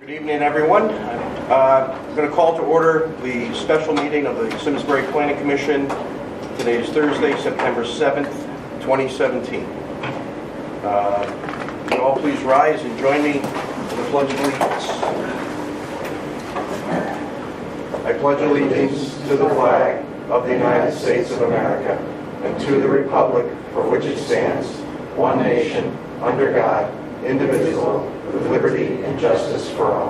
Good evening, everyone. I'm going to call to order the special meeting of the Simsbury Planning Commission. Today is Thursday, September 7th, 2017. Would you all please rise and join me in the Pledge of Allegiance. I pledge allegiance to the flag of the United States of America and to the republic for which it stands, one nation, under God, indivisible, with liberty and justice for all.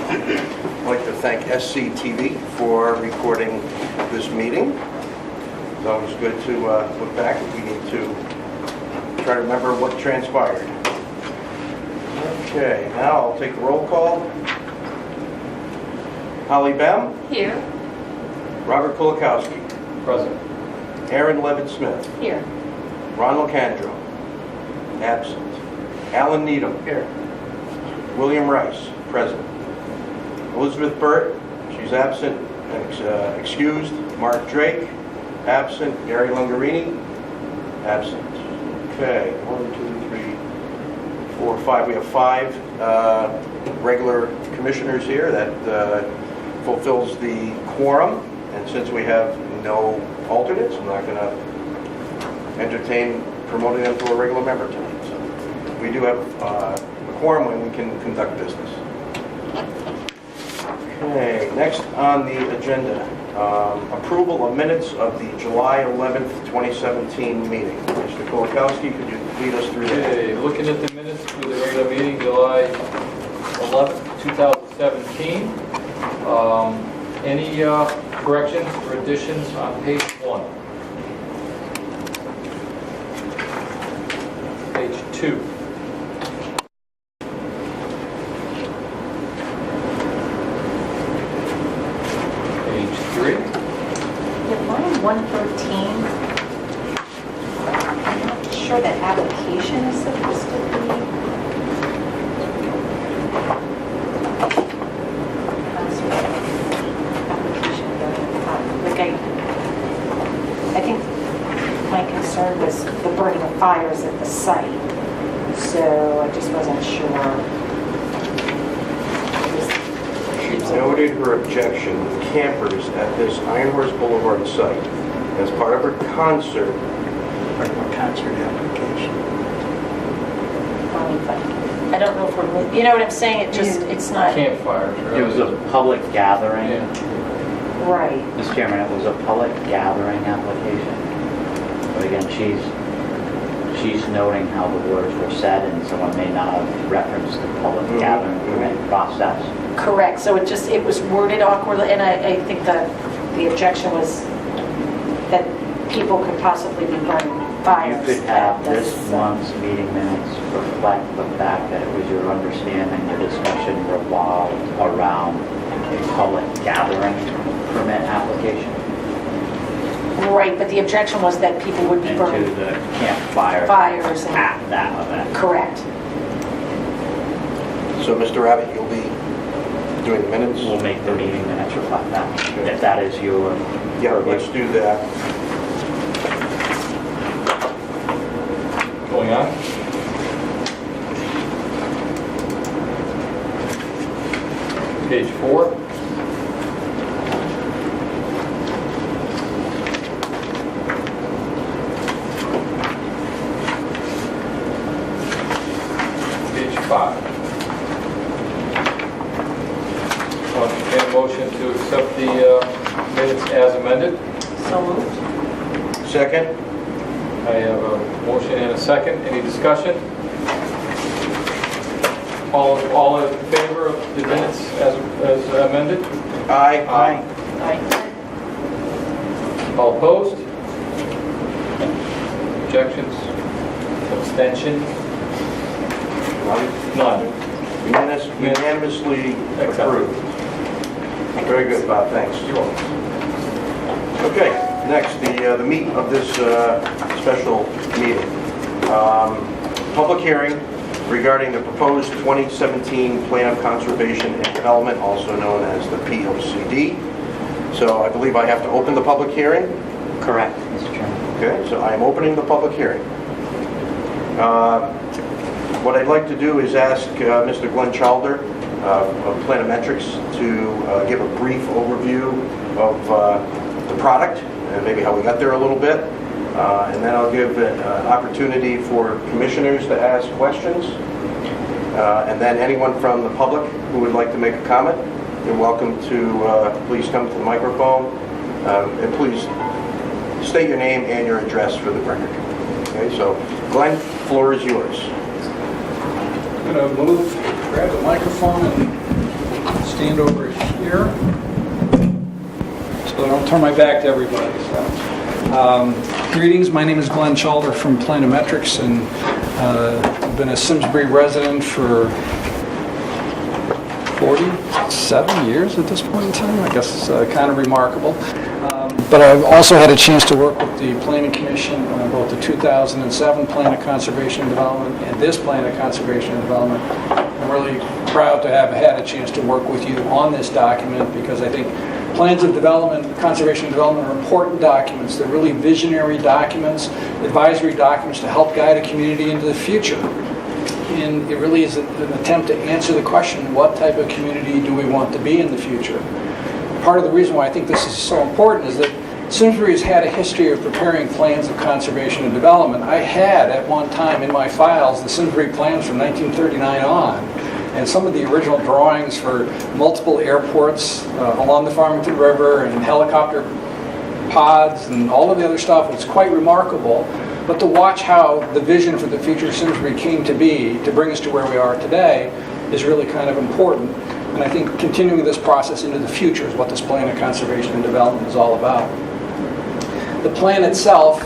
I'd like to thank SCTV for recording this meeting. It's always good to look back if we need to try to remember what transpired. Okay, now I'll take the roll call. Holly Bem? Here. Robert Kulikowski? Present. Aaron Levitt-Smith? Here. Ron Locandro? Absent. Alan Needham? Here. William Rice? Present. Elizabeth Burt? She's absent. Excused. Mark Drake? Absent. Gary Lungarini? Absent. Okay, 1, 2, 3, 4, 5. We have 5 regular commissioners here. That fulfills the quorum. And since we have no alternates, I'm not going to entertain promoting them to a regular member tonight. So we do have a quorum when we can conduct business. Okay, next on the agenda, approval of minutes of the July 11th, 2017 meeting. Mr. Kulikowski, could you lead us through that? Okay, looking at the minutes for the regular meeting, July 11th, 2017. Any corrections or additions on page 1? Page 2. Page 3. Yeah, line 113. I'm not sure that application is supposed to be. I think my concern was the burning of fires at the site, so I just wasn't sure. She noted her objection to campers at this Ironhorse Boulevard site as part of her concert. Part of her concert application. I don't know if we're, you know what I'm saying? It just, it's not. Campfires, right? It was a public gathering. Yeah. Right. Mr. Chairman, it was a public gathering application. But again, she's noting how the words were said, and someone may not have referenced the public gathering permit process. Correct. So it was worded awkwardly, and I think that the objection was that people could possibly be burning fires. You could have at this the site. month's meeting minutes reflect the fact that it was your understanding the discussion revolved around a public gathering permit application. Right, but the objection was that people would be Into burning the campfire fires. And, at that event. correct. So, Mr. Abbott, you'll be doing the minutes? We'll make the meeting minutes reflect that, if that is your... Yeah, let's do that. Going on? Page 4. Page 5. Okay, motion to accept the minutes as amended. So moved. Second? I have a motion and a second. Any discussion? All in favor of the minutes as amended? Aye. Aye. All opposed? Objections? Abstentions? None. Unanimously approved. Very good, Bob, thanks. Okay, next, the meat of this special meeting. Public hearing regarding the proposed 2017 Plan of Conservation and Development, also known as the POCD. So I believe I have to open the public hearing. Correct, Mr. Chairman. Okay, so I am opening the public hearing. What I'd like to do is ask Mr. Glenn Chalder of Planometrics to give a brief overview of the product and maybe how we got there a little bit. And then I'll give an opportunity for commissioners to ask questions. And then anyone from the public who would like to make a comment, you're welcome to please come to the microphone. And please state your name and your address for the record. Okay, so Glenn, floor is yours. I'm going to move, grab the microphone and stand over here so I don't turn my back to everybody. So, greetings, my name is Glenn Chalder from Planometrics, and I've been a Simsbury resident for 47 years at this point in time. I guess it's kind of remarkable. But I've also had a chance to work with the Planning Commission on both the 2007 Plan of Conservation and Development and this Plan of Conservation and Development. I'm really proud to have had a chance to work with you on this document because I think plans of development, conservation and development are important documents. They're really visionary documents, advisory documents to help guide a community into the future. And it really is an attempt to answer the question, what type of community do we want to be in the future? Part of the reason why I think this is so important is that Simsbury has had a history of preparing plans of conservation and development. I had, at one time in my files, the Simsbury plans from 1939 on, and some of the original drawings for multiple airports along the Farmington River and helicopter pods and all of the other stuff. It's quite remarkable. But to watch how the vision for the future of Simsbury came to be, to bring us to where we are today, is really kind of important. And I think continuing this process into the future is what this plan of conservation and development is all about. The plan itself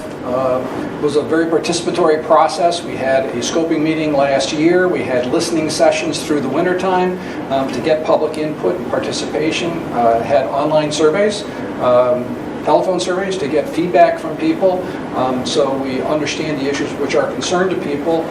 was a very participatory process. We had a scoping meeting last year. We had listening sessions through the wintertime to get public input and participation. Had online surveys, telephone surveys to get feedback from people, so we understand the issues which are concerned to people.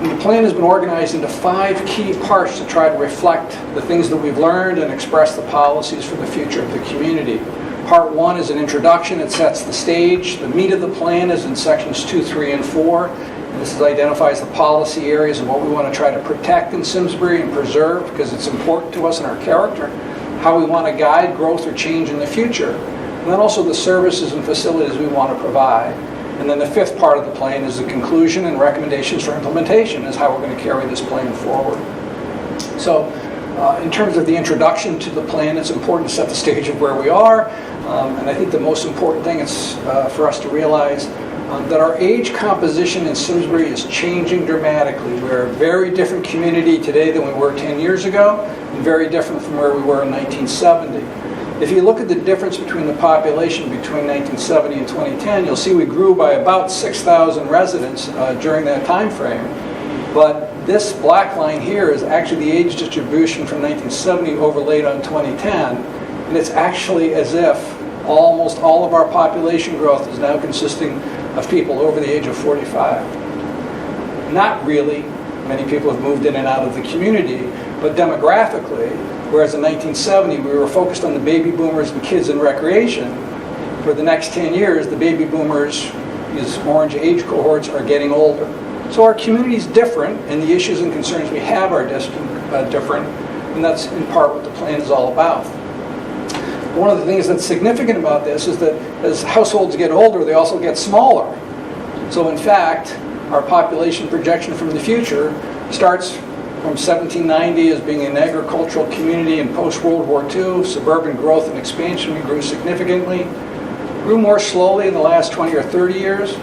And the plan has been organized into 5 key parts to try to reflect the things that we've learned and express the policies for the future of the community. Part 1 is an introduction. It sets the stage. The meat of the plan is in sections 2, 3, and 4. And this identifies the policy areas and what we want to try to protect in Simsbury and preserve because it's important to us in our character, how we want to guide growth or change in the future, and then also the services and facilities we want to provide. And then the 5th part of the plan is the conclusion and recommendations for implementation, is how we're going to carry this plan forward. So in terms of the introduction to the plan, it's important to set the stage of where we are. And I think the most important thing is for us to realize that our age composition in Simsbury is changing dramatically. We're a very different community today than we were 10 years ago, and very different from where we were in 1970. If you look at the difference between the population between 1970 and 2010, you'll see we grew by about 6,000 residents during that time frame. But this black line here is actually the age distribution from 1970 overlaid on 2010, and it's actually as if almost all of our population growth is now consisting of people over the age of 45. Not really. Many people have moved in and out of the community, but demographically, whereas in 1970 we were focused on the baby boomers and kids in recreation, for the next 10 years the baby boomers, these orange age cohorts, are getting older. So our community is different, and the issues and concerns we have are different, and that's in part what the plan is all about. One of the things that's significant about this is that as households get older, they also get smaller. So in fact, our population projection from the future starts from 1790 as being an agricultural community in post-World War II. Suburban growth and expansion, we grew significantly. Grew more slowly in the last 20 or 30 years,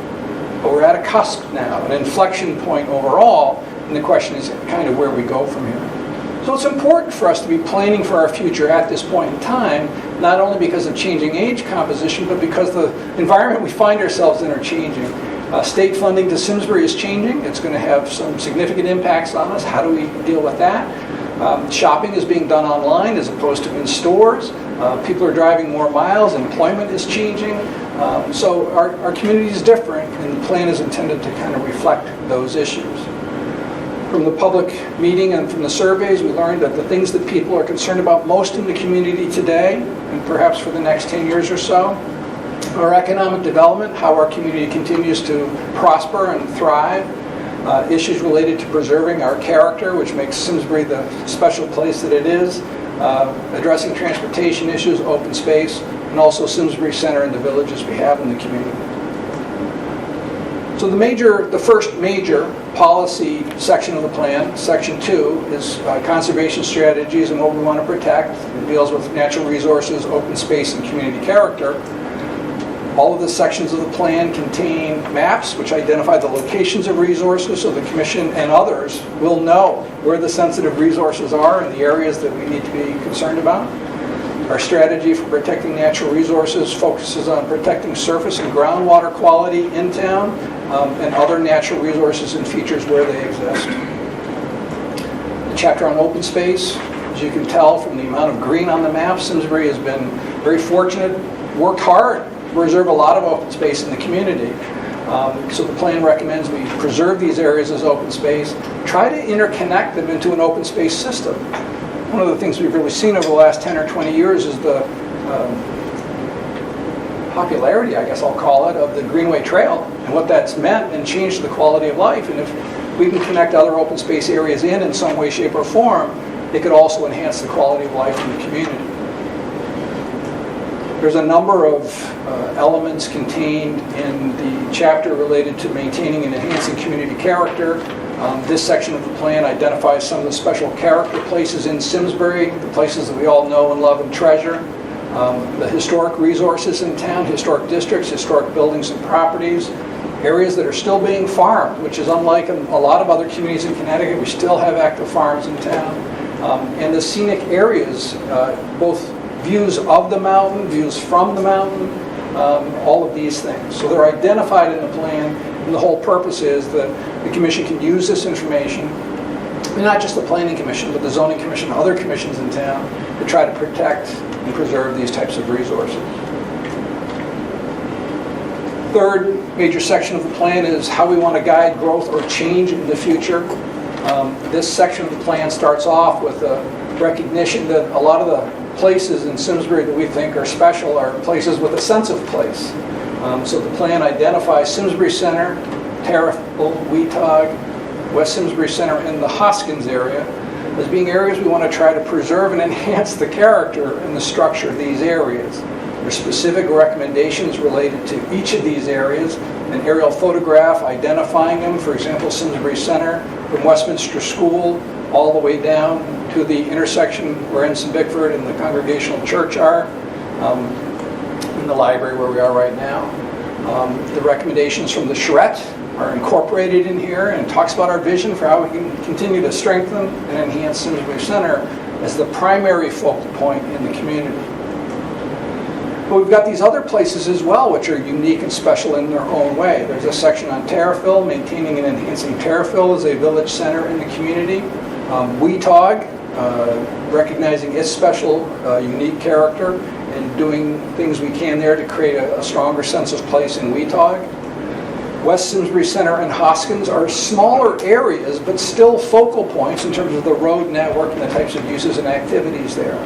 but we're at a cusp now, an inflection point overall, and the question is kind of where we go from here. So it's important for us to be planning for our future at this point in time, not only because of changing age composition, but because the environment we find ourselves in are changing. State funding to Simsbury is changing. It's going to have some significant impacts on us. How do we deal with that? Shopping is being done online as opposed to in stores. People are driving more miles. Employment is changing. So our community is different, and the plan is intended to kind of reflect those issues. From the public meeting and from the surveys, we learned that the things that people are concerned about most in the community today, and perhaps for the next 10 years or so, are economic development, how our community continues to prosper and thrive, issues related to preserving our character, which makes Simsbury the special place that it is, addressing transportation issues, open space, and also Simsbury Center and the villages we have in the community. So the first major policy section of the plan, section 2, is conservation strategies and what we want to protect. It deals with natural resources, open space, and community character. All of the sections of the plan contain maps which identify the locations of resources so the Commission and others will know where the sensitive resources are and the areas that we need to be concerned about. Our strategy for protecting natural resources focuses on protecting surface and groundwater quality in town and other natural resources and features where they exist. The chapter on open space, as you can tell from the amount of green on the map, Simsbury has been very fortunate, worked hard to preserve a lot of open space in the community. So the plan recommends we preserve these areas as open space, try to interconnect them into an open space system. One of the things we've really seen over the last 10 or 20 years is the popularity, I guess I'll call it, of the Greenway Trail and what that's meant and changed the quality of life. And if we can connect other open space areas in some way, shape, or form, it could also enhance the quality of life in the community. There's a number of elements contained in the chapter related to maintaining and enhancing community character. This section of the plan identifies some of the special character places in Simsbury, the places that we all know and love and treasure, the historic resources in town, historic districts, historic buildings and properties, areas that are still being farmed, which is unlike a lot of other communities in Connecticut. We still have active farms in town, and the scenic areas, both views of the mountain, views from the mountain, all of these things. So they're identified in the plan, and the whole purpose is that the Commission can use this information, and not just the Planning Commission, but the Zoning Commission and other commissions in town, to try to protect and preserve these types of resources. Third major section of the plan is how we want to guide growth or change in the future. This section of the plan starts off with a recognition that a lot of the places in Simsbury that we think are special are places with a sense of place. So the plan identifies Simsbury Center, Terriffill, Weetog, West Simsbury Center, and the Hoskins area as being areas we want to try to preserve and enhance the character and the structure of these areas. There are specific recommendations related to each of these areas, an aerial photograph identifying them, for example, Simsbury Center from Westminster School all the way down to the intersection where Ensign Bickford and the Congregational Church are, in the library where we are right now. The recommendations from the charrette are incorporated in here and talks about our vision for how we can continue to strengthen and enhance Simsbury Center as the primary focal point in the community. But we've got these other places as well which are unique and special in their own way. There's a section on Terriffill, maintaining and enhancing Terriffill as a village center in the community. Weetog, recognizing its special, unique character and doing things we can there to create a stronger sense of place in Weetog. West Simsbury Center and Hoskins are smaller areas, but still focal points in terms of the road network and the types of uses and activities there.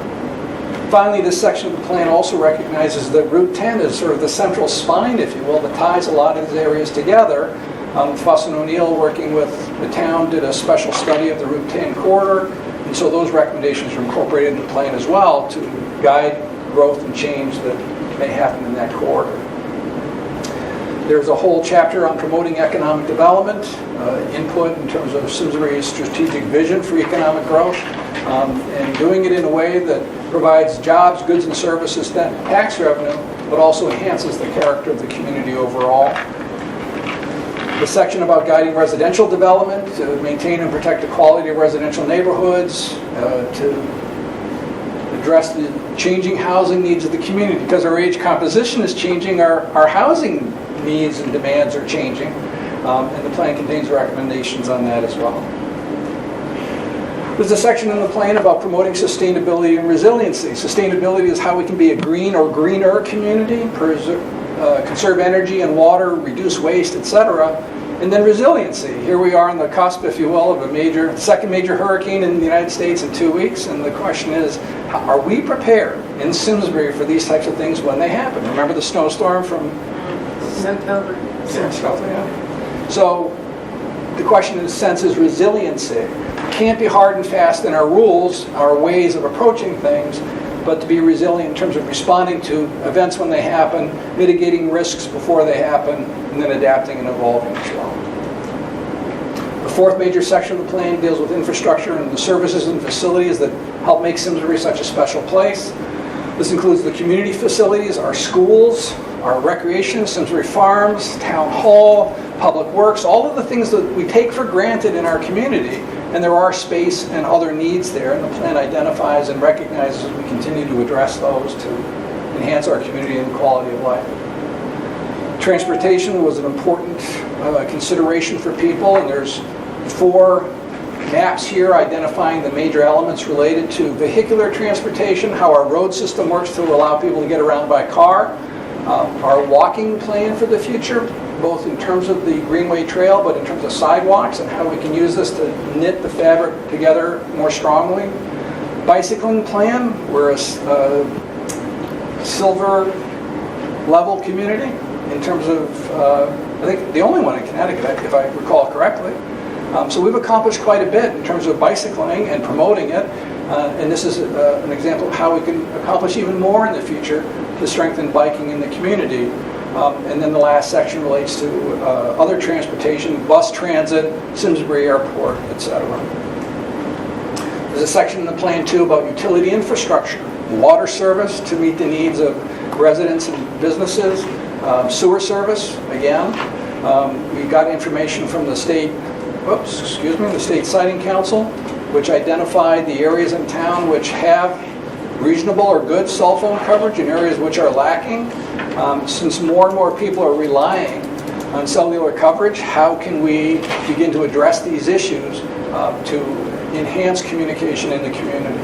Finally, this section of the plan also recognizes that Route 10 is sort of the central spine, if you will, that ties a lot of these areas together. Fuss and O'Neill, working with the town, did a special study of the Route 10 corridor, and so those recommendations are incorporated in the plan as well to guide growth and change that may happen in that corridor. There's a whole chapter on promoting economic development, input in terms of Simsbury's strategic vision for economic growth, and doing it in a way that provides jobs, goods, and services, then tax revenue, but also enhances the character of the community overall. The section about guiding residential development, to maintain and protect the quality of residential neighborhoods, to address the changing housing needs of the community. Because our age composition is changing, our housing needs and demands are changing, and the plan contains recommendations on that as well. There's a section in the plan about promoting sustainability and resiliency. Sustainability is how we can be a green or greener community, conserve energy and water, reduce waste, etc. And then resiliency. Here we are on the cusp, if you will, of a second major hurricane in the United States in 2 weeks, and the question is, are we prepared in Simsbury for these types of things when they happen? Remember the snowstorm from October. So the question in a sense is resiliency. It can't be hard and fast in our rules, our ways of approaching things, but to be resilient in terms of responding to events when they happen, mitigating risks before they happen, and then adapting and evolving as well. The fourth major section of the plan deals with infrastructure and the services and facilities that help make Simsbury such a special place. This includes the community facilities, our schools, our recreation, Simsbury Farms, Town Hall, Public Works, all of the things that we take for granted in our community, and there are space and other needs there, and the plan identifies and recognizes we continue to address those to enhance our community and quality of life. Transportation was an important consideration for people, and there's 4 maps here identifying the major elements related to vehicular transportation, how our road system works to allow people to get around by car, our walking plan for the future, both in terms of the Greenway Trail, but in terms of sidewalks and how we can use this to knit the fabric together more strongly. Bicycling plan, we're a silver level community in terms of, I think the only one in Connecticut, if I recall correctly. So we've accomplished quite a bit in terms of bicycling and promoting it, and this is an example of how we can accomplish even more in the future to strengthen biking in the community. And then the last section relates to other transportation, bus transit, Simsbury Airport, etc. There's a section in the plan too about utility infrastructure, water service to meet the needs of residents and businesses, sewer service, again. We got information from the state Siting Council, which identified the areas in town which have reasonable or good cell phone coverage and areas which are lacking. Since more and more people are relying on cellular coverage, how can we begin to address these issues to enhance communication in the community?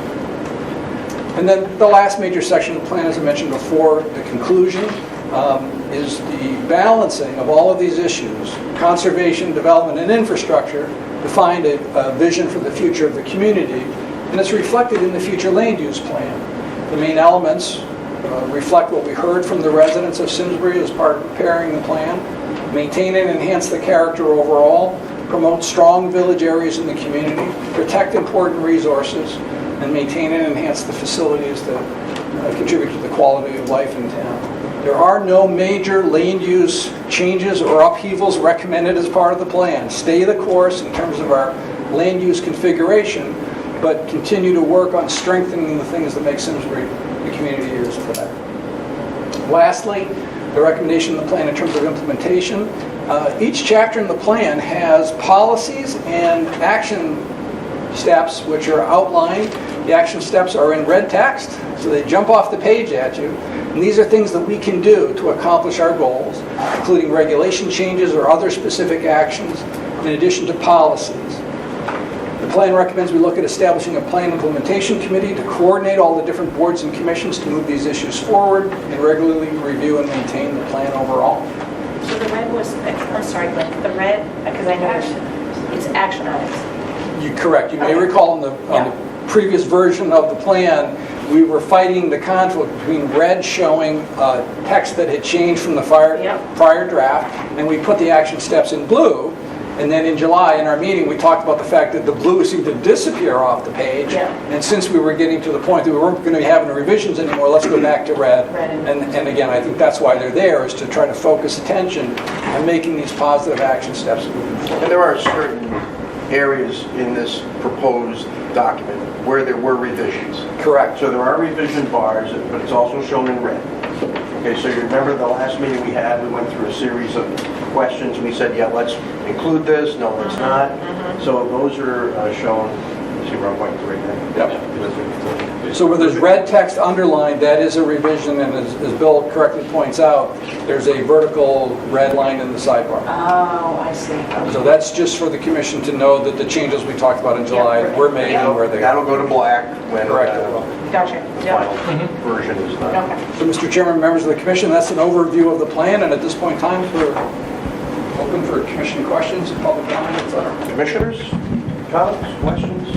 And then the last major section of the plan, as I mentioned before, the conclusion, is the balancing of all of these issues, conservation, development, and infrastructure, to find a vision for the future of the community. And it's reflected in the future land use plan. The main elements reflect what we heard from the residents of Simsbury as part of preparing the plan, maintain and enhance the character overall, promote strong village areas in the community, protect important resources, and maintain and enhance the facilities that contribute to the quality of life in town. There are no major land use changes or upheavals recommended as part of the plan. Stay the course in terms of our land use configuration, but continue to work on strengthening the things that make Simsbury the community it is today. Lastly, the recommendation in the plan in terms of implementation. Each chapter in the plan has policies and action steps which are outlined. The action steps are in red text, so they jump off the page at you. And these are things that we can do to accomplish our goals, including regulation changes or other specific actions, in addition to policies. The plan recommends we look at establishing a plan implementation committee to coordinate all the different boards and commissions to move these issues forward and regularly review and maintain the plan overall. So the red was, I'm sorry, but the red, because I know it's action items. Correct. You may recall on the previous version of the plan, we were fighting the conflict between red showing text that had changed from the prior draft, and we put the action steps in blue. And then in July, in our meeting, we talked about the fact that the blue seemed to disappear off the page. Yeah. And since we were getting to the point that we weren't going to be having revisions anymore, let's go back to red. And again, I think that's why they're there, is to try to focus attention on making these positive action steps moving forward. And there are certain areas in this proposed document where there were revisions. Correct. So there are revision bars, but it's also shown in red. Okay, so you remember the last meeting we had, we went through a series of questions, and we said, yeah, let's include this, no, let's not. So those are shown, see where I'm pointing to right now? Yep. So where there's red text underlined, that is a revision, and as Bill correctly points out, there's a vertical red line in the sidebar. Oh, I see. Okay. So that's just for the commission to know that the changes we talked about in July were made and where they are. That'll go to black when Correct. Gotcha. the Yeah. final version is done. Okay. So Mr. Chairman, members of the commission, that's an overview of the plan, and at this point in time, we're open for commission questions, public comment, etc. Commissioners, comments, questions?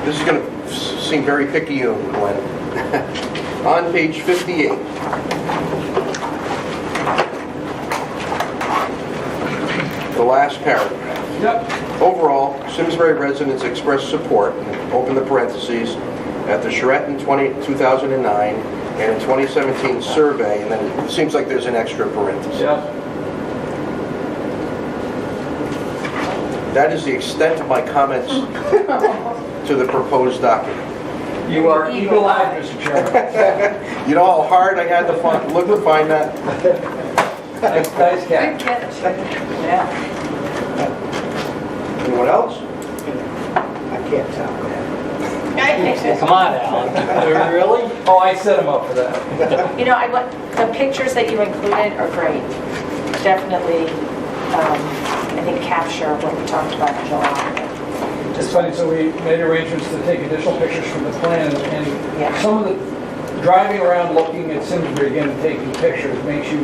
This is going to seem very picayune, Glenn. On page 58. the last paragraph. Yep. Overall, Simsbury residents expressed support, open the parentheses, at the Charette in 2009 and in 2017 survey, and then it seems like there's an extra parenthesis. Yep. That is the extent of my comments to the proposed document. You are eagle-eyed, Mr. Chairman. You know how hard I had to look to find that? Nice catch. Yeah. Anyone else? I can't tell. Come on, Alan. Really? Oh, I set him up for that. You know, the pictures that you included are great. Definitely, I think capture what we talked about in July. It's funny, so we made arrangements to take additional pictures from the plan, and Yeah. some of the, driving around looking at Simsbury again and taking pictures makes you,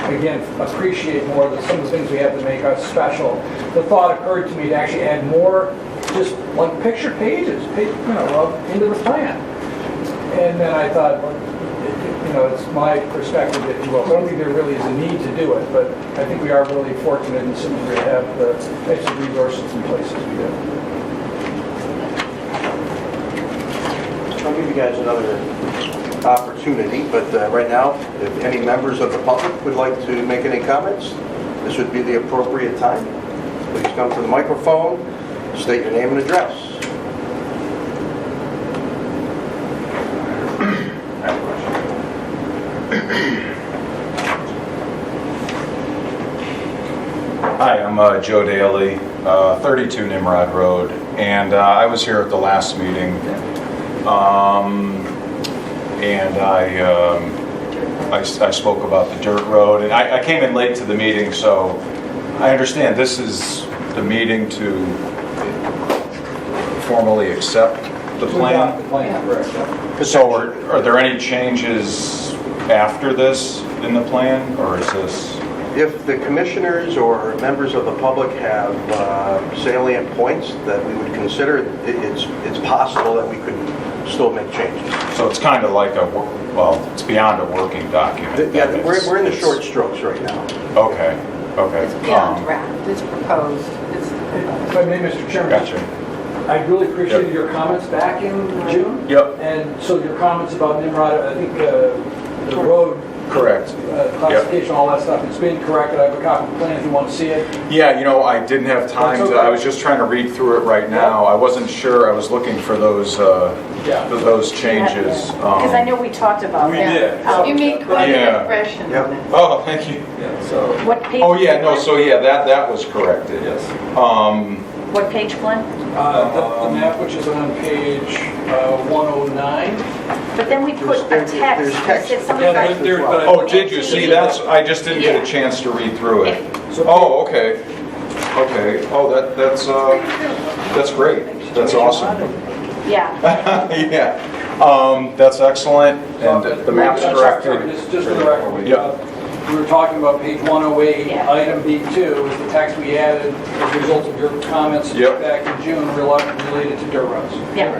again, appreciate more some of the things we have to make us special. The thought occurred to me to actually add more, just like picture pages, into the plan. And then I thought, well, it's my perspective, if you will. I don't think there really is a need to do it, but I think we are really fortunate in Simsbury to have the types of resources in place as we do. I'll give you guys another opportunity, but right now, if any members of the public would like to make any comments, this would be the appropriate time. Please come to the microphone, state your name and address. Hi, I'm Joe Daly, 32 Nimrod Road, and I was here at the last meeting, and I spoke about the dirt road, and I came in late to the meeting, so I understand this is the meeting to formally accept the plan. The plan, correct. So are there any changes after this in the plan, or is this? If the commissioners or members of the public have salient points that we would consider, it's possible that we could still make changes. So it's kind of like it's beyond a working document. Yeah, we're in the short strokes right now. Okay. It's beyond draft, it's proposed. If I may, Mr. Chairman. Gotcha. I really appreciated Yep. your comments back in June. Yep. And so your comments about Nimrod, I think the road Correct. classification, all that stuff, it's been corrected. I have a copy of the plan if you want to see it. Yeah, I didn't have time That's to, okay. I was just trying to read through it right now. I wasn't sure, I was looking for those changes. Because I know we talked about We that. did. You made quite Yeah. an impression on it. Oh, thank you. Yeah, so, What page? Oh, yeah, no, so yeah, that was corrected. yes. What page, Glenn? The map, which is on page 109. But then we put a There's text. text. It's something Yeah, like, there- but I- Oh, did you see, I just didn't get a chance to read through it. Oh, okay. Okay, oh, that's great. That's awesome. yeah. Yeah, that's excellent, and the map's corrected. Just for the record, Yep. we were talking about page 108, Yeah. item B2, is the text we added as a result of your comments Yep. back in June related to dirt roads. Yeah.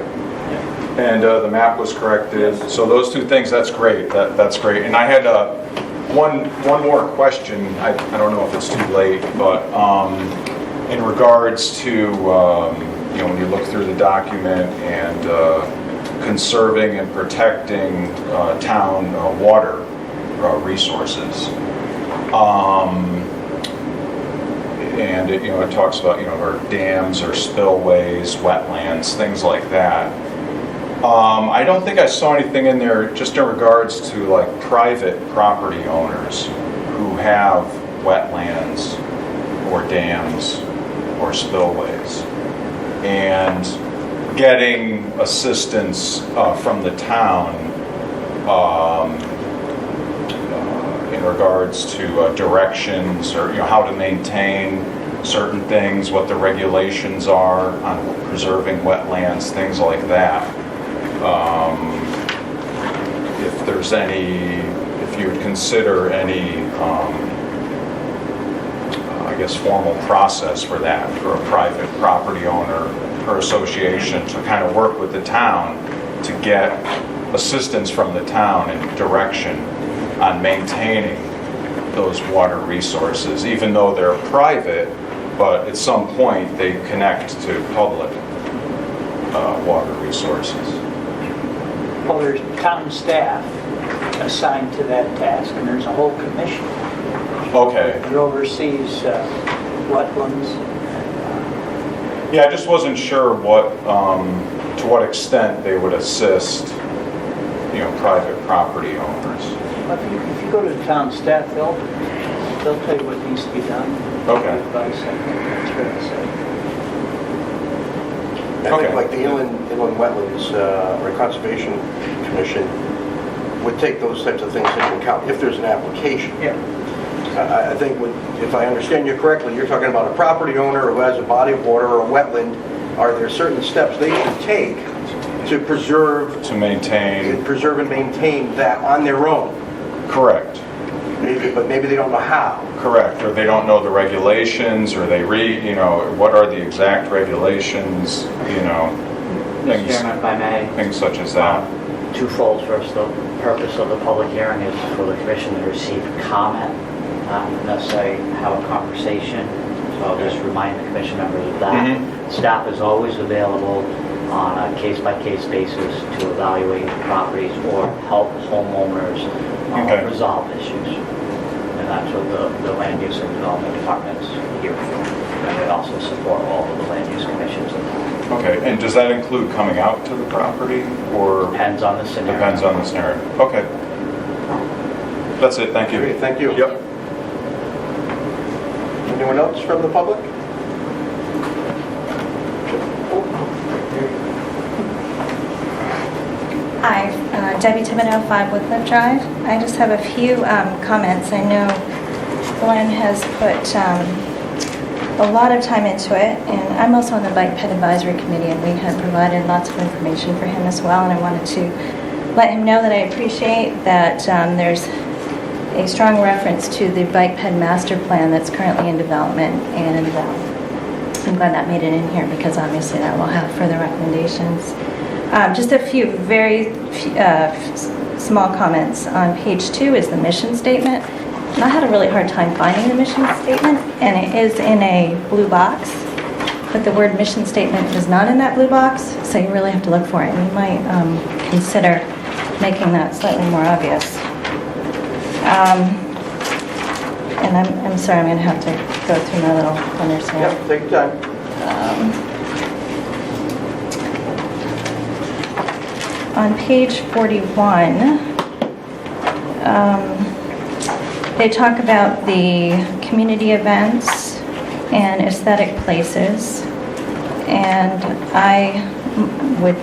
And the map was corrected, so those two things, that's great, that's great. And I had one more question, I don't know if it's too late, but in regards to, when you look through the document and conserving and protecting town water resources. And it talks about, our dams or spillways, wetlands, things like that. I don't think I saw anything in there just in regards to like private property owners who have wetlands or dams or spillways. And getting assistance from the town in regards to directions or how to maintain certain things, what the regulations are on preserving wetlands, things like that. If you would consider any, I guess, formal process for that, for a private property owner or association to kind of work with the town to get assistance from the town and direction on maintaining those water resources, even though they're private, but at some point, they connect to public water resources. Well, there's town staff assigned to that task, and there's a whole commission Okay. that oversees wetlands. Yeah, I just wasn't sure what, to what extent they would assist, private property owners. But if you go to the town staff, they'll tell you what needs to be done. Okay. Advice, I think that's fair to say. I Okay. think like the Inland Wetlands or Conservation Commission would take those types of things into account if there's an application. Yeah. I think if I understand you correctly, you're talking about a property owner who has a body of water or a wetland. Are there certain steps they should take to preserve To maintain, and maintain that on their own? correct, But maybe they don't know how. correct, or they don't know the regulations, or they what are the exact regulations, Mr. things, Chairman, if I may, things such as that. twofold. First, the purpose of the public hearing is for the commission to receive comment, not necessarily have a conversation. So I'll just remind the commission members of that. Mhm. Staff is always available on a case-by-case basis to evaluate properties or help homeowners Okay. resolve issues. And that's what the Land Use and Development Department's here for. And we also support all of the land use commissions in that. Okay, and does that include coming out to the property, or Depends on the scenario. depends on the scenario? Okay. That's it, thank you. Great, thank you. Yep. Anyone else from the public? Hi, Debbie Thibodeau, 5 Woodcliff Drive. I just have a few comments. I know Glenn has put a lot of time into it, and I'm also on the Bike Ped Advisory Committee, and we have provided lots of information for him as well, and I wanted to let him know that I appreciate that there's a strong reference to the Bike Ped Master Plan that's currently in development, and I'm glad that made it in here because obviously that will have further recommendations. Just a few very small comments. On page 2 is the mission statement. And I had a really hard time finding the mission statement, and it is in a blue box, but the word mission statement is not in that blue box, so you really have to look for it. And you might consider making that slightly more obvious. And I'm sorry, I'm going to have to go through my little pointers here. Yep, take your time. On page 41, they talk about the community events and aesthetic places, and I would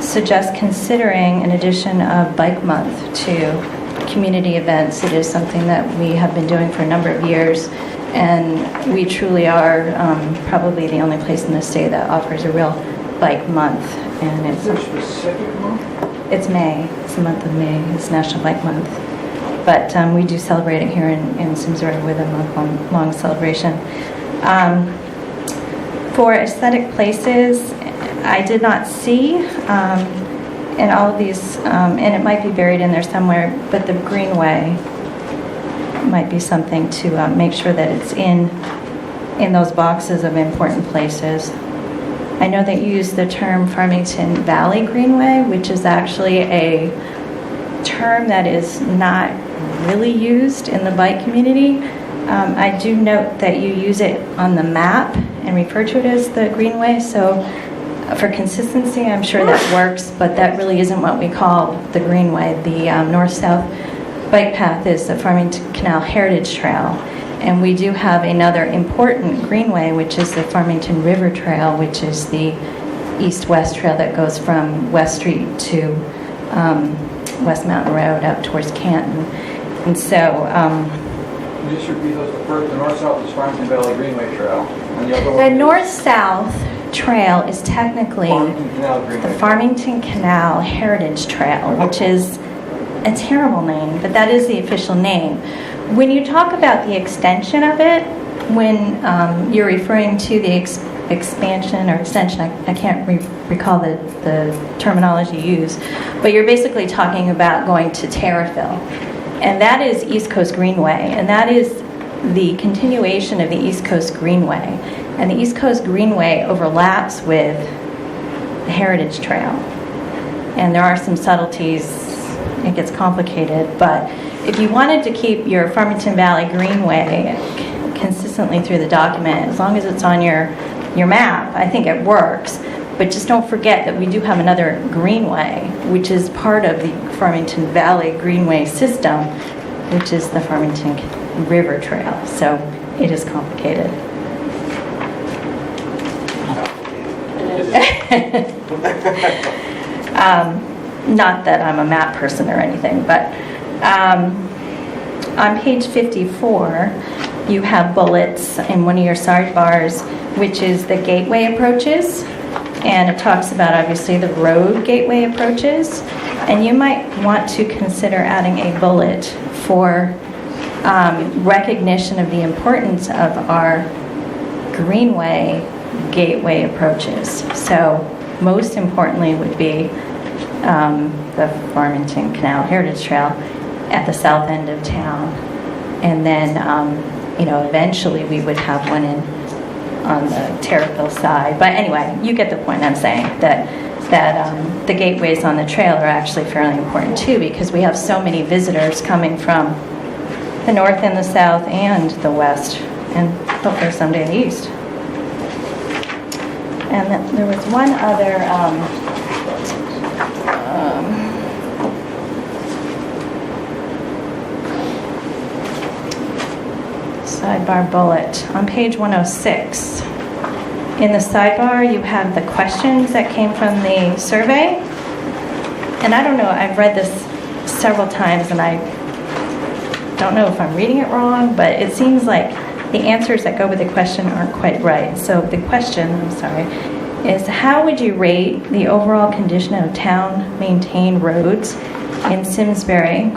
suggest considering an addition of Bike Month to community events. It is something that we have been doing for a number of years, and we truly are probably the only place in the state that offers a real Bike Month. And Is there a specific month? it's May. It's the month of May. It's National Bike Month. But we do celebrate it here in Simsbury with a month-long celebration. For aesthetic places, I did not see in all of these, and it might be buried in there somewhere, but the Greenway might be something to make sure that it's in those boxes of important places. I know that you use the term Farmington Valley Greenway, which is actually a term that is not really used in the bike community. I do note that you use it on the map and refer to it as the Greenway, so for consistency, I'm sure that works, but that really isn't what we call the Greenway. The north-south bike path is the Farmington Canal Heritage Trail. And we do have another important greenway, which is the Farmington River Trail, which is the east-west trail that goes from West Street to West Mountain Road up towards Canton. And so... Can you just repeat those? The north-south is Farmington Valley Greenway Trail. And the other the one is north-south trail is technically Farmington Canal Greenway. the Farmington Canal Heritage Trail, which is a terrible name, but that is the official name. When you talk about the extension of it, when you're referring to the expansion or extension, I can't recall the terminology used, but you're basically talking about going to Terrafil. And that is East Coast Greenway, and that is the continuation of the East Coast Greenway. And the East Coast Greenway overlaps with the Heritage Trail. And there are some subtleties, it gets complicated, but if you wanted to keep your Farmington Valley Greenway consistently through the document, as long as it's on your map, I think it works. But just don't forget that we do have another greenway, which is part of the Farmington Valley Greenway system, which is the Farmington River Trail. So it is complicated. Not that I'm a map person or anything, but on page 54, you have bullets in one of your sidebars, which is the gateway approaches. And it talks about, obviously, the road gateway approaches. And you might want to consider adding a bullet for recognition of the importance of our greenway gateway approaches. So most importantly would be the Farmington Canal Heritage Trail at the south end of town. And then, eventually we would have one on the Terriffill side. But anyway, you get the point I'm saying, that the gateways on the trail are actually fairly important too, because we have so many visitors coming from the north and the south and the west, and hopefully someday the east. And then there was one other sidebar bullet on page 106. In the sidebar, you have the questions that came from the survey. And I don't know, I've read this several times and I don't know if I'm reading it wrong, but it seems like the answers that go with the question aren't quite right. So the question, is how would you rate the overall condition of town-maintained roads in Simsbury, ?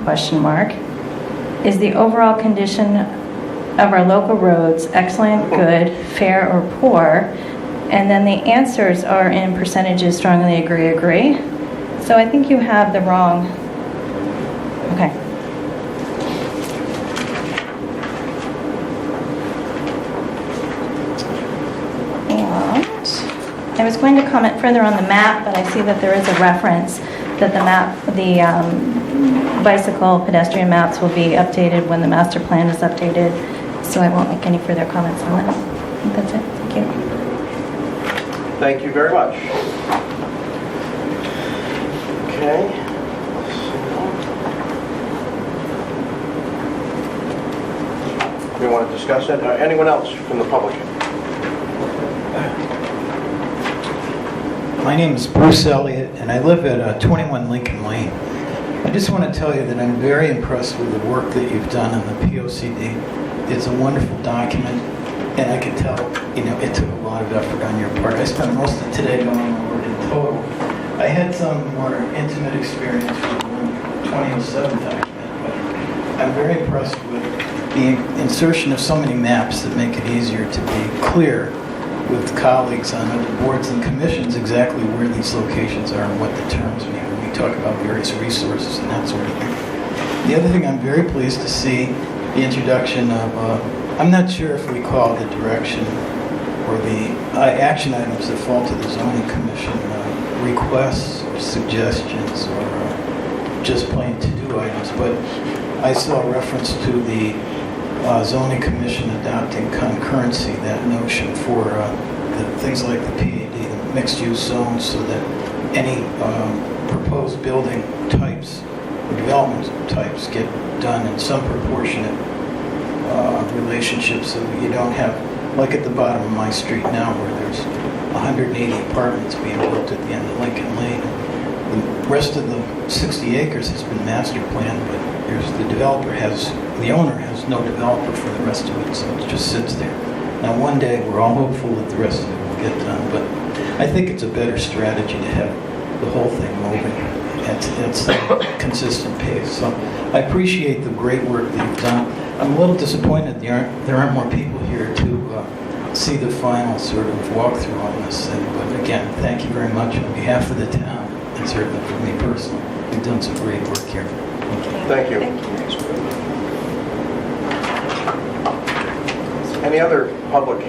Is the overall condition of our local roads excellent, good, fair, or poor? And then the answers are in percentages: strongly agree. So I think you have the wrong. Okay. And I was going to comment further on the map, but I see that there is a reference that the bicycle pedestrian maps will be updated when the master plan is updated. So I won't make any further comments on that. I think that's it. Thank you. Thank you very much. Okay. We want to discuss it? Anyone else from the public? My name is Bruce Elliott, and I live at 21 Lincoln Lane. I just want to tell you that I'm very impressed with the work that you've done on the POCD. It's a wonderful document, and I can tell, it took a lot of effort on your part. I spent most of today going over it in total. I had some more intimate experience with the 2007 document, but I'm very impressed with the insertion of so many maps that make it easier to be clear with colleagues on other boards and commissions exactly where these locations are and what the terms mean when we talk about various resources and that sort of thing. The other thing I'm very pleased to see, the introduction of, I'm not sure if we call the direction or the action items that fall to the zoning commission requests or suggestions or just plain to-do items, but I saw a reference to the zoning commission adopting concurrency, that notion for things like the PAD, the mixed-use zones, so that any proposed building types or development types get done in some proportionate relationship, so that you don't have, like at the bottom of my street now, where there's 180 apartments being built at the end of Lincoln Lane. The rest of the 60 acres has been master planned, but the owner has no developer for the rest of it, so it just sits there. Now one day we're all hopeful that the rest of it will get done, but I think it's a better strategy to have the whole thing moving at a consistent pace. So I appreciate the great work that you've done. I'm a little disappointed there aren't more people here to see the final sort of walkthrough on this thing, but again, thank you very much on behalf of the town, and certainly for me personally. You've done some great work here. Thank you. Any other public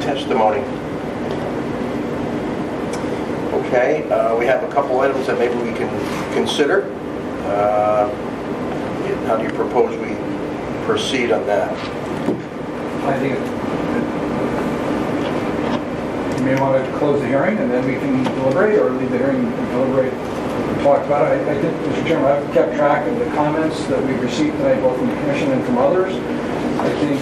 testimony? Okay, we have a couple items that maybe we can consider. How do you propose we proceed on that? I think you may want to close the hearing and then we can deliberate, or leave the hearing and deliberate and talk about it. I think, Mr. Chairman, I've kept track of the comments that we've received tonight, both from the commission and from others. I think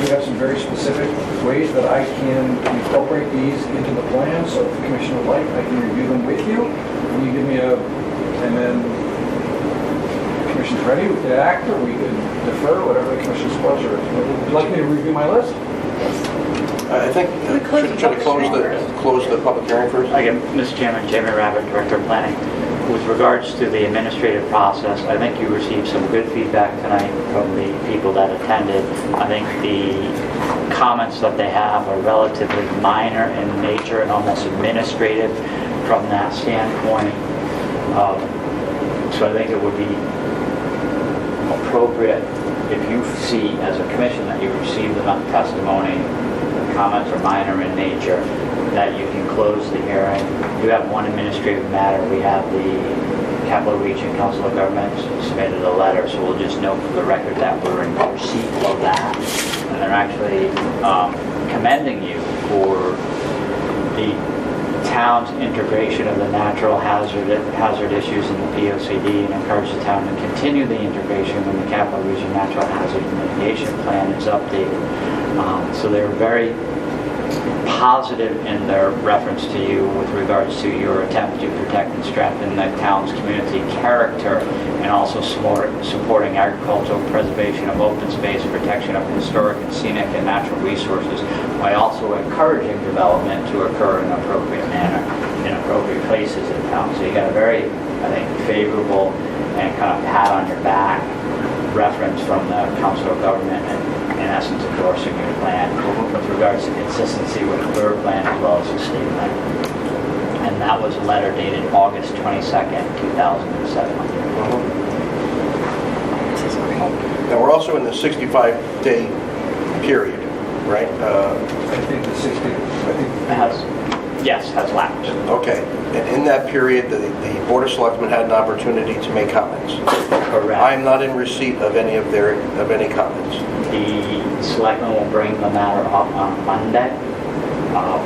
we have some very specific ways that I can incorporate these into the plan, so if the commission would like, I can review them with you. And you give me and then if the commission's ready, we could act or we could defer, whatever the commission's pleasure is. Would you like me to review my list? I think, should I close the public hearing first? Again, Mr. Chairman, Jamie Rabbit, Director of Planning. With regards to the administrative process, I think you received some good feedback tonight from the people that attended. I think the comments that they have are relatively minor in nature and almost administrative from that standpoint. So I think it would be appropriate if you see as a commission that you received enough testimony, the comments are minor in nature, that you can close the hearing. You have one administrative matter. We have the Capital Region Council of Governments submitted a letter, so we'll just note for the record that we're in receipt of that. And they're actually commending you for the town's integration of the natural hazard issues in the POCD, and encourage the town to continue the integration when the Capital Region Natural Hazard Mitigation Plan is updated. So they're very positive in their reference to you with regards to your attempt to protect and strengthen the town's community character, and also supporting agricultural preservation of open space, protection of historic and scenic and natural resources, while also encouraging development to occur in an appropriate manner in appropriate places in town. So you got a very, I think, favorable and kind of pat on your back reference from the Council of Government, and in essence endorsing your plan with regards to consistency with their plan as well as the state plan. And that was a letter dated August 22nd, 2007. Now, we're also in the 65-day period, right? I think the 60, has lapsed. Okay, and in that period, the Board of Selectmen had an opportunity to make comments. Correct. I am not in receipt of any comments. The selectman will bring the matter up on Monday.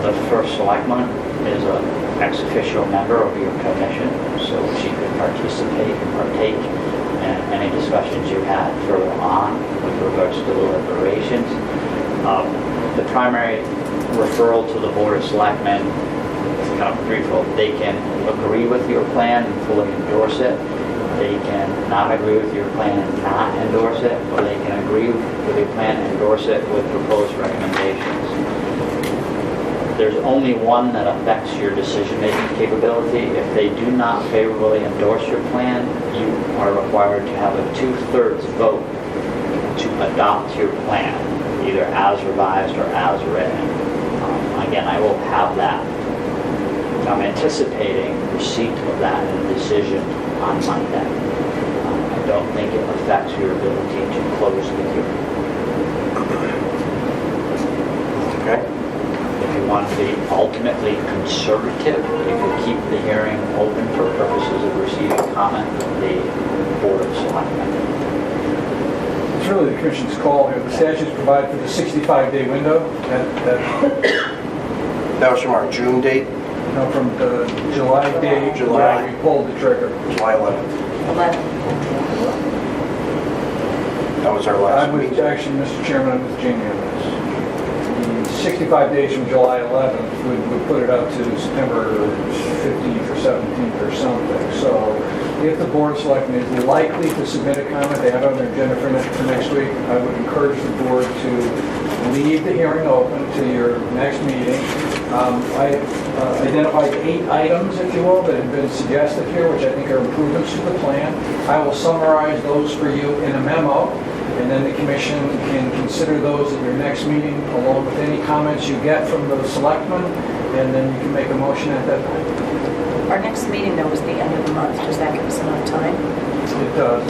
The first selectman is an ex officio member of your commission, so she could participate and partake in any discussions you had further on with regards to deliberations. The primary referral to the Board of Selectmen is kind of threefold. They can agree with your plan and fully endorse it. They can not agree with your plan and not endorse it, or they can agree with your plan and endorse it with proposed recommendations. There's only one that affects your decision-making capability. If they do not favorably endorse your plan, you are required to have a 2/3 vote to adopt your plan, either as revised or as written. Again, I will have that. I'm anticipating receipt of that decision on Monday. I don't think it affects your ability to close the hearing. Okay. If you want to be ultimately conservative, you could keep the hearing open for purposes of receiving comment from the Board of Selectmen. it's really the commission's call here. The statutes provide for the 65-day window. That was from our June date, From the July date, July. we pulled the trigger. July 11th. 11. That was our I last was meeting. actually, Mr. Chairman, I'm with Jamie on this. The 65 days from July 11th would put it up to September 15th or 17th or something. So if the Board of Selectmen is likely to submit a comment, they have it on their agenda for next week, I would encourage the board to leave the hearing open to your next meeting. I identified 8 items, if you will, that have been suggested here, which I think are improvements to the plan. I will summarize those for you in a memo, and then the commission can consider those at your next meeting, along with any comments you get from the selectmen, and then you can make a motion at that time. Our next meeting, though, is the end of the month. Does that give us enough time? It does.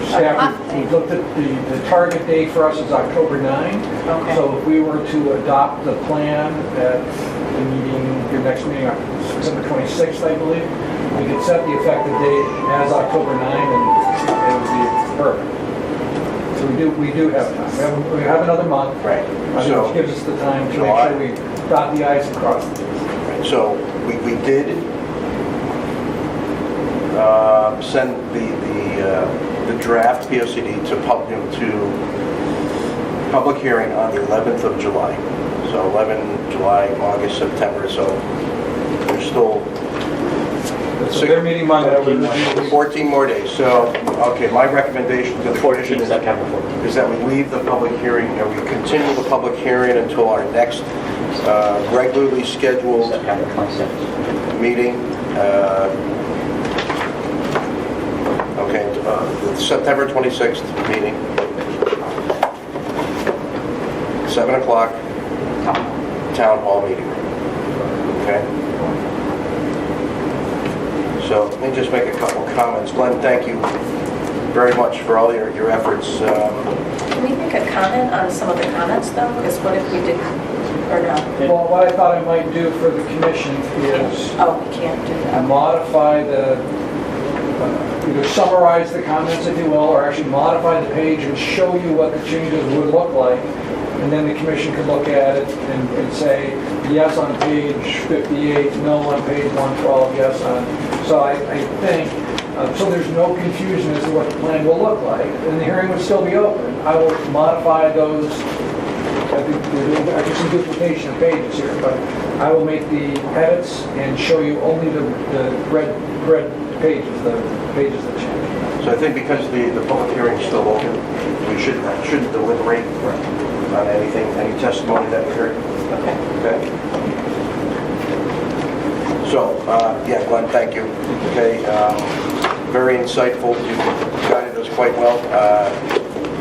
Staff, we looked at the target date for us is October 9. Okay. So if we were to adopt the plan at the meeting, your next meeting, September 26th, I believe, we could set the effective date as October 9 and it would be perfect. So we do have time. We have another month. Right. Which gives us the time to make sure we dot the i's and cross the t's. So we did send the draft POCD to public hearing on the 11th of July. So 11, July, August, September, so there's still So they're meeting Monday. 14 more days. So, okay, my recommendation to the commission is September 14th. that we leave the public hearing, and we continue the public hearing until our next regularly scheduled September 26th. meeting. Okay, the September 26th meeting, 7 o'clock, town hall meeting. Okay? So let me just make a couple comments. Glenn, thank you very much for all your efforts. Can we make a comment on some of the comments, though? Because what if we did, or no? Well, what I thought I might do for the commission is Oh, we can't do that. modify either summarize the comments, if you will, or actually modify the page and show you what the changes would look like. And then the commission could look at it and say, yes on page 58, no on page 112, yes on. So I think, so there's no confusion as to what the plan will look like, and the hearing would still be open. I will modify those. I think I do some duplication of pages here, but I will make the edits and show you only the red pages, the pages that change. So I think because the public hearing is still open, we shouldn't deliberate on anything, any testimony that we heard. Okay? So, yeah, Glenn, thank you. Okay, very insightful. You guided us quite well.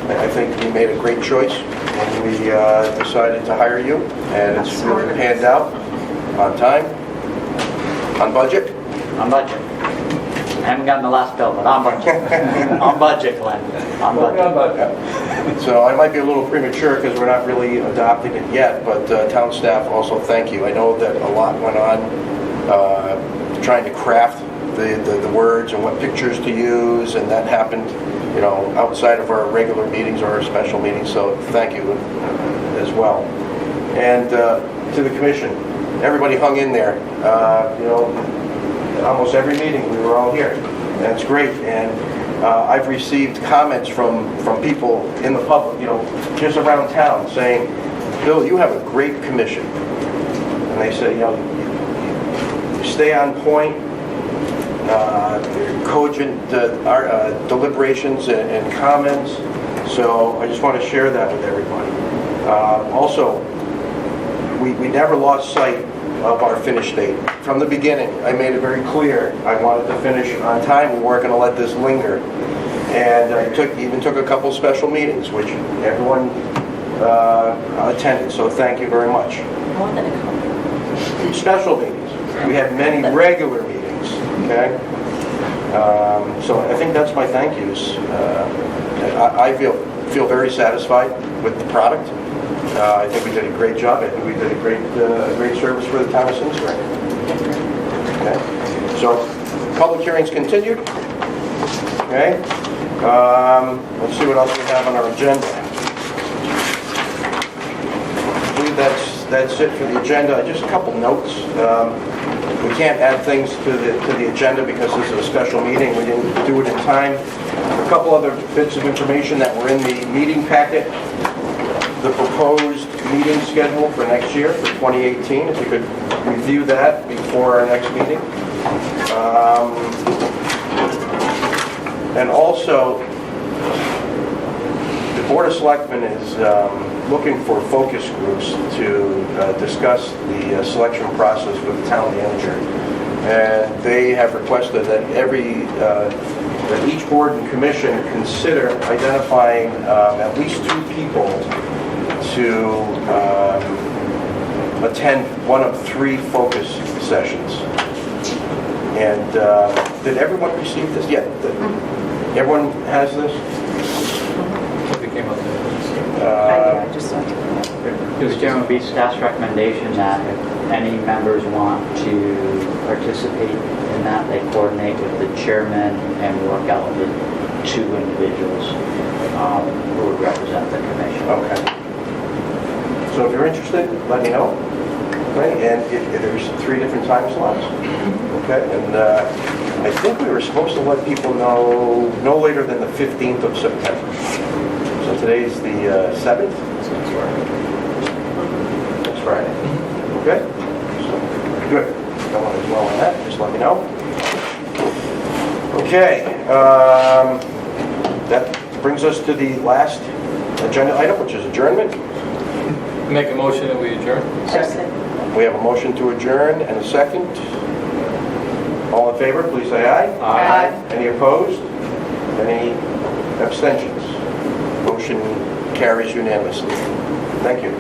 I think we made a great choice when we decided to hire you, and it's really panned out on time, on budget. On budget. I haven't gotten the last bill, but on budget. On budget, Glenn. On budget. So I might be a little premature because we're not really adopting it yet, but town staff also thank you. I know that a lot went on trying to craft the words and what pictures to use, and that happened, you know, outside of our regular meetings or our special meetings, so thank you as well. And to the commission, everybody hung in there. You know, almost every meeting we were all here. That's great. And I've received comments from people in the public, you know, just around town saying, Bill, you have a great commission. And they say, you know, you stay on point, cogent deliberations and comments. So I just want to share that with everybody. Also, we never lost sight of our finish date. From the beginning, I made it very clear I wanted to finish on time. We weren't going to let this linger. And I even took a couple special meetings, which everyone attended, so thank you very much. More than a couple. Special meetings. We had many regular meetings, okay? So I think that's my thank yous. I feel very satisfied with the product. I think we did a great job. I think we did a great service for the town of Simsbury. Okay. So, public hearings continued. Okay. Let's see what else we have on our agenda. I believe that's it for the agenda. Just a couple notes. We can't add things to the agenda because this is a special meeting. We didn't do it in time. A couple other bits of information that were in the meeting packet. The proposed meeting schedule for next year, for 2018, if you could review that before our next meeting. And also, the Board of Selectmen is looking for focus groups to discuss the selection process with the town manager. And they have requested that that each board and commission consider identifying at least 2 people to attend one of 3 focus sessions. And did everyone receive this? Yeah. Everyone has this? Something came up there. I just saw it. It would be staff's recommendation that if any members want to participate in that, they coordinate with the chairman and work out the 2 individuals who would represent the commission. Okay. So if you're interested, let me know. Okay, and there's 3 different time slots. Okay, and I think we were supposed to let people know no later than the 15th of September. So today's the 7th? Next Friday. Okay? So, good. Going as well on that, just let me know. Okay, that brings us to the last agenda item, which is adjournment. Make a motion that we adjourn? We have a motion to adjourn and a second. All in favor, please say aye. Aye. Any opposed? Any abstentions? Motion carries unanimously. Thank you.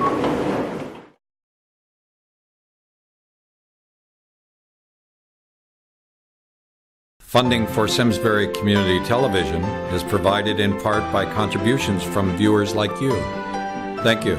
Funding for Simsbury Community Television is provided in part by contributions from viewers like you. Thank you.